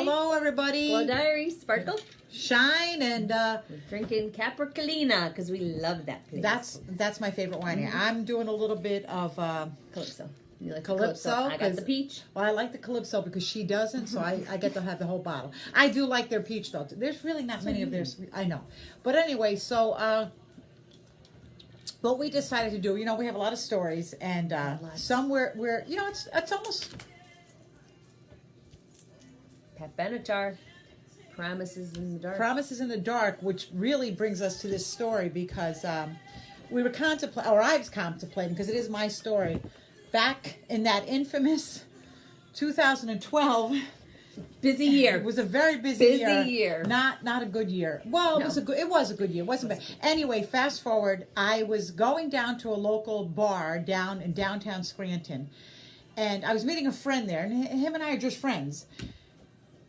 Hello, everybody. Hello, Diaries. Sparkle. Shine and We're drinking Capricolina because we love that place. that's my favorite wine here. I'm doing a little bit of Calypso. You like Calypso? I got the peach. Well, I like the Calypso because she doesn't, so I get to have the whole bottle. I do like their peach though. There's really not many of theirs. I know, but anyway, so what we decided to do, we have a lot of stories, and some where it's almost Pat Benatar. Promises in the Dark. Promises in the Dark, which really brings us to this story because we were contemplating, or I was contemplating, because it is my story, back in that infamous 2012. Busy year. It was a very busy year. Not a good year. Well, No. it was a good year. It wasn't bad. Anyway, fast forward, I was going down to a local bar down in downtown Scranton, and I was meeting a friend there, and him and I are just friends.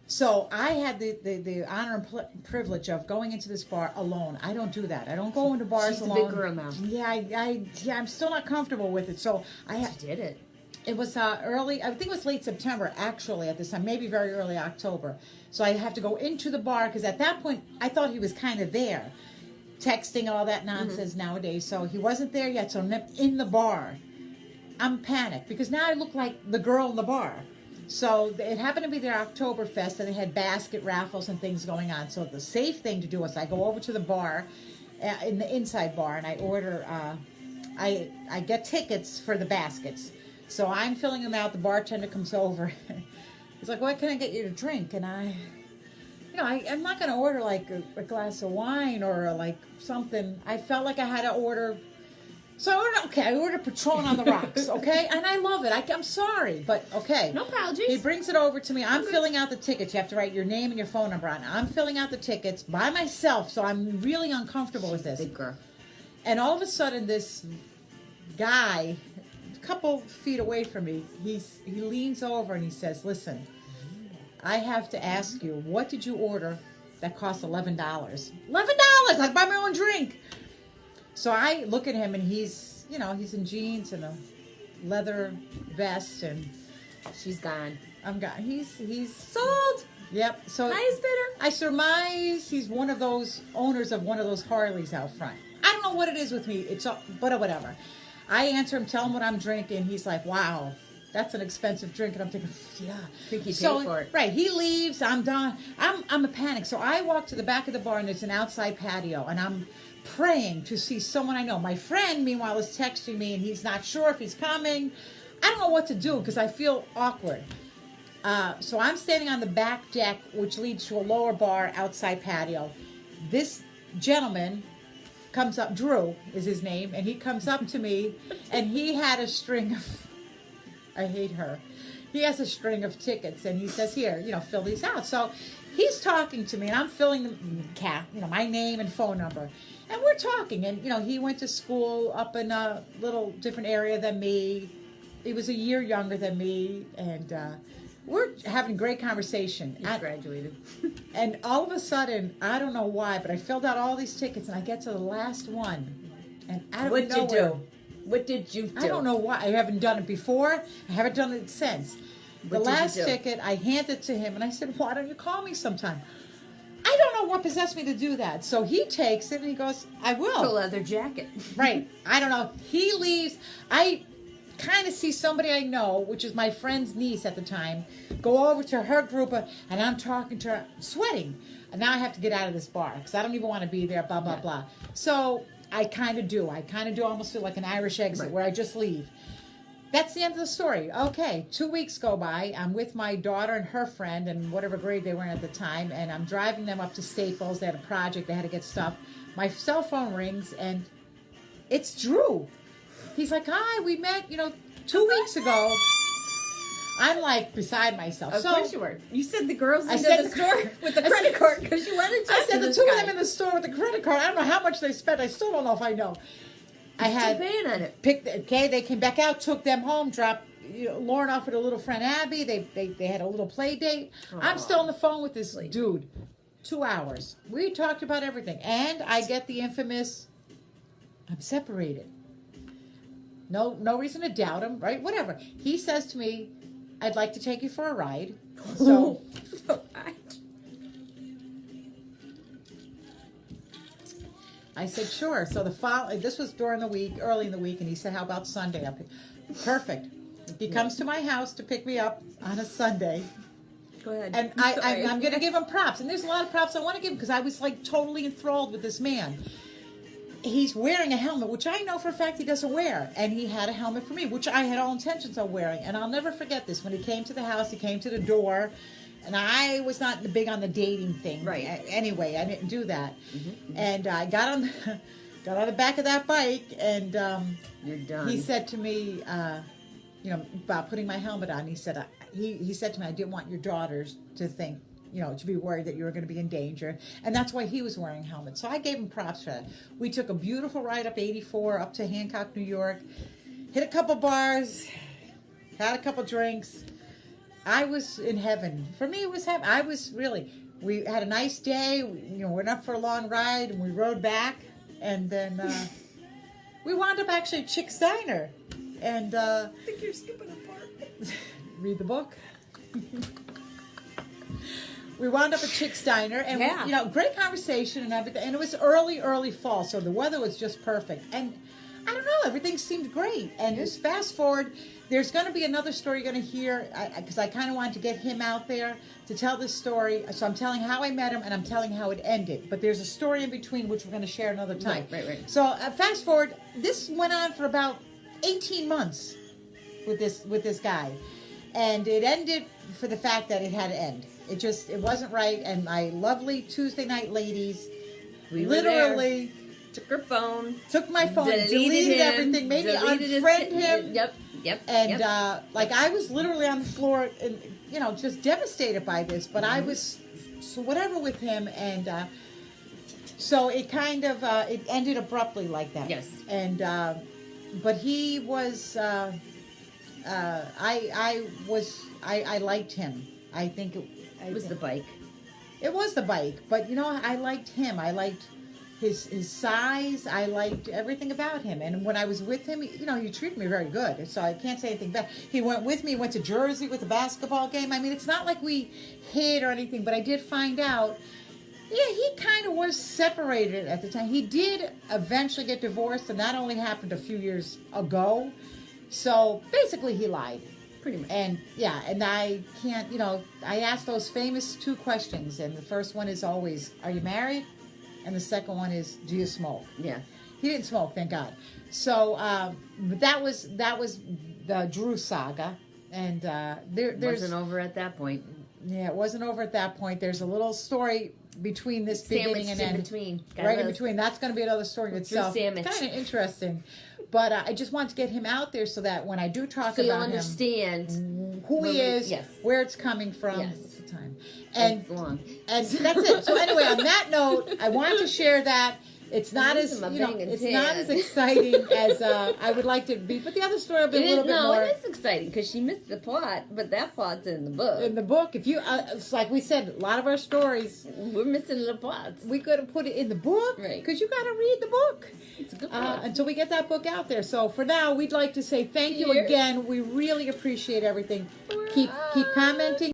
So I had the honor and privilege of going into this bar alone. I don't do that. I don't go into bars alone. She's a big girl now. Yeah, I'm still not comfortable with it. So I did it. It was early. I think it was late September actually at this time, maybe very early October. So I have to go into the bar because at that point I thought he was kind of there, texting all that nonsense nowadays. So he wasn't there yet. So I'm in the bar. I'm panicked because now I look like the girl in the bar. So it happened to be their Oktoberfest, and they had basket raffles and things going on. So the safe thing to do was I go over to the bar, in the inside bar, and I order, I get tickets for the baskets. So I'm filling them out. The bartender comes over. He's like, "What can I get you to drink?" And I'm not going to order like a glass of wine or like something. I felt like I had to order. So I ordered Patron on the rocks, okay? And I love it. I'm sorry, but okay. No apologies. He brings it over to me. I'm filling out the tickets. You have to write your name and your phone number on it. I'm filling out the tickets by myself, so I'm really uncomfortable with this. Big girl. And all of a sudden, this guy, a couple feet away from me, he leans over and he says, "Listen, I have to ask you, what did you order that cost $11? $11! I buy my own drink." So I look at him, and he's in jeans and a leather vest, and She's gone. I'm gone. He's Sold. Yep. So Highest bidder. I surmise he's one of those owners of one of those Harleys out front. I don't know what it is with me. But whatever. I answer him, tell him what I'm drinking. He's like, "Wow, that's an expensive drink," and I'm thinking, "Yeah." I think he paid for it. Right. He leaves. I'm done. I'm a panic. So I walk to the back of the bar, and there's an outside patio, and I'm praying to see someone I know. My friend, meanwhile, is texting me, and he's not sure if he's coming. I don't know what to do because I feel awkward. So I'm standing on the back deck, which leads to a lower bar outside patio. This gentleman comes up, Drew is his name, and he comes up to me, and he had a string of, I hate her. He has a string of tickets, and he says, "Here, fill these out." So he's talking to me, and I'm filling my name and phone number. And we're talking, and, he went to school up in a little different area than me. He was a year younger than me, and we're having great conversation. He graduated. And all of a sudden, I don't know why, but I filled out all these tickets, and I get to the last one. And out of What'd you nowhere, do? What did you do? I don't know why. I haven't done it before. I haven't done it since. The last ticket, I handed to him, and I said, "Why don't you call me sometime?" I don't know what possessed me to do that. So he takes it, and he goes, "I will." A leather jacket. Right. I don't know. He leaves. I kind of see somebody I know, which is my friend's niece at the time, go over to her group, and I'm talking to her, sweating. And now I have to get out of this bar because I don't even want to be there, blah, blah, blah. So I kind of do. I kind of do almost feel like an Irish exit where I just leave. That's the end of the story. Okay, 2 weeks go by. I'm with my daughter and her friend and whatever grade they were in at the time, and I'm driving them up to Staples. They had a project. They had to get stuff. My cell phone rings, and it's Drew. He's like, "Hi, we met, 2 weeks ago." I'm like beside myself. Of course you were. You said the girls into said the store with the credit card because you wanted to. I said the two of them in the store with the credit card. I don't know how much they spent. I still don't know if I know. I had paying on it. They came back out, took them home, dropped Lauren off with her little friend Abby. They had a little play date. Aww. I'm still on the phone with this dude. 2 hours. We talked about everything. And I get the infamous, "I'm separated." No reason to doubt him, right? Whatever. He says to me, "I'd like to take you for a ride." So I said, sure. So this was during the week, early in the week, and he said, how about Sunday? Perfect. He comes to my house to pick me up on a Sunday. Go ahead. And I'm going to give him props. And there's a lot of props I want to give him because I was like totally enthralled with this man. He's wearing a helmet, which I know for a fact he doesn't wear. And he had a helmet for me, which I had all intentions of wearing. And I'll never forget this. When he came to the house, he came to the door. And I was not big on the dating thing. Right. Anyway, I didn't do that. And I got on the back of that bike, and You're done. he said to me, about putting my helmet on, he said to me, I didn't want your daughters to think, to be worried that you were going to be in danger. And that's why he was wearing a helmet. So I gave him props for that. We took a beautiful ride up 84, up to Hancock, New York, hit a couple bars, had a couple drinks. I was in heaven. For me, it was heaven. We had a nice day. We went up for a long ride, and we rode back. And then we wound up actually at Chick's Diner. And I think you're skipping a part. read the book. We wound up at Chick's Diner, and great conversation and everything. And it was early fall, so the weather was just perfect. And I don't know, everything seemed great. And just fast forward, there's going to be another story you're going to hear, because I kind of wanted to get him out there to tell this story. So I'm telling how I met him, and I'm telling how it ended. But there's a story in between, which we're going to share another time. Right. So fast forward, this went on for about 18 months with this guy. And it ended for the fact that it had to end. It wasn't right. And my lovely Tuesday night ladies literally took her phone, took my phone, deleted everything, maybe unfriend him. Yep. And I was literally on the floor and just devastated by this. But I was whatever with him, and so it kind of it ended abruptly like that. Yes. And but he was I liked him. I think it was the bike. It was the bike, but I liked him. I liked his size. I liked everything about him. And when I was with him, he treated me very good. So I can't say anything bad. He went with me. Went to Jersey with a basketball game. I mean, it's not like we hid or anything, but I did find out. Yeah, he kind of was separated at the time. He did eventually get divorced, and that only happened a few years ago. So basically, he lied. Pretty much. And and I can't, I ask those famous two questions, and the first one is always, are you married? And the second one is, do you smoke? Yeah. He didn't smoke, thank God. So but that was the Drew saga, and there's wasn't over at that point. Yeah, it wasn't over at that point. There's a little story between this beginning and end. Between. Right in between. That's going to be another story in itself. Sandwich. It's kind of interesting. But I just want to get him out there so that when I do talk so about you'll understand who he is, yes. where it's coming from, yes. at the time. And long. And that's it. So anyway, on that note, I wanted to share that. It's not as it's not as exciting as I would like to be, but the other story will be a little bit more. It is exciting because she missed the plot, but that plot's in the book. In the book, if you, it's like we said, a lot of our stories, we're missing the plots. We could have put it in the book, right? Because you got to read the book. It's a good book. Until we get that book out there. So for now, we'd like to say thank you again. We really appreciate everything. Keep commenting.